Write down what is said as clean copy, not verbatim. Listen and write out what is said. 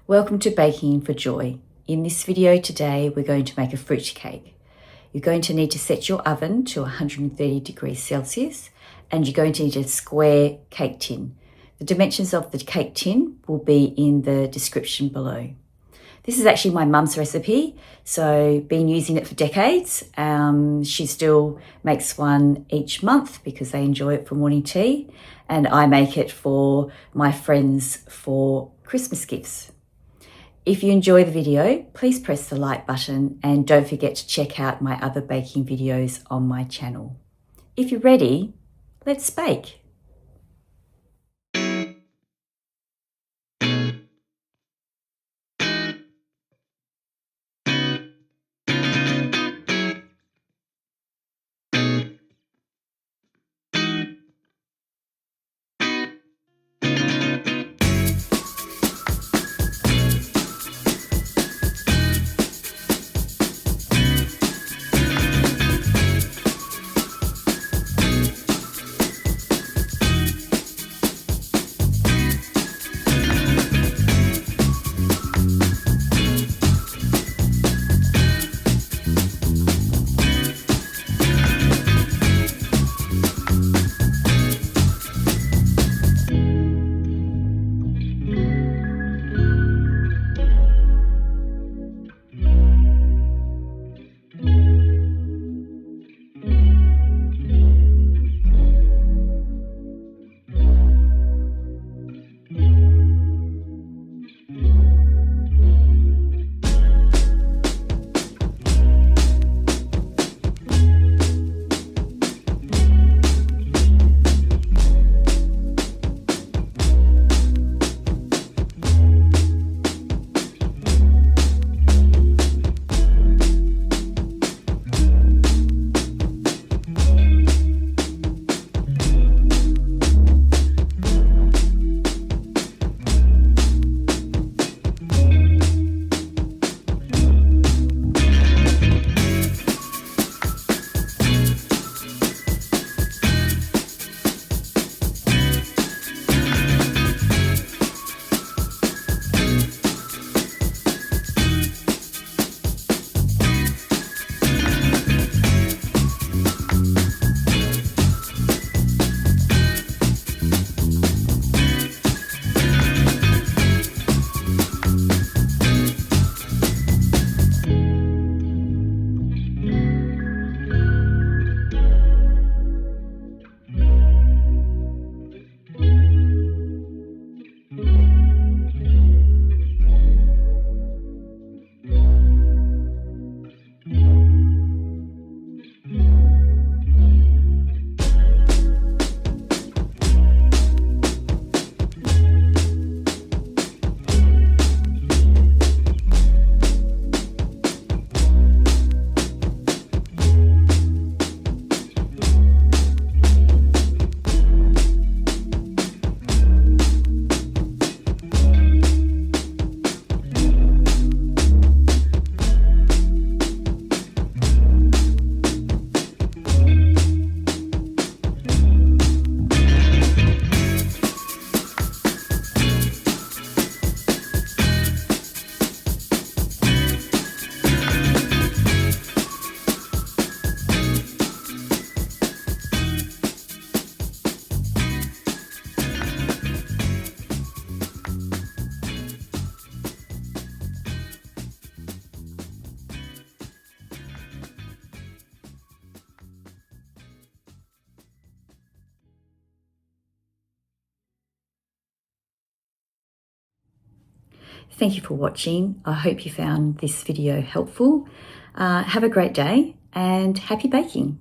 Welcome to Baking for Joy. In this video today, we're going to make a fruit cake. You're going to need to set your oven to 130 degrees Celsius, and you're going to need a square cake tin. The dimensions of the cake tin will be in the description below. This is actually my mum's recipe, so been using it for decades. She still makes one each month because they enjoy it for morning tea, and I make it for my friends for Christmas gifts. If you enjoy the video, please press the like button and don't forget to check out my other baking videos on my channel. If you're ready, let's bake. Thank you for watching. I hope you found this video helpful. Have a great day and happy baking.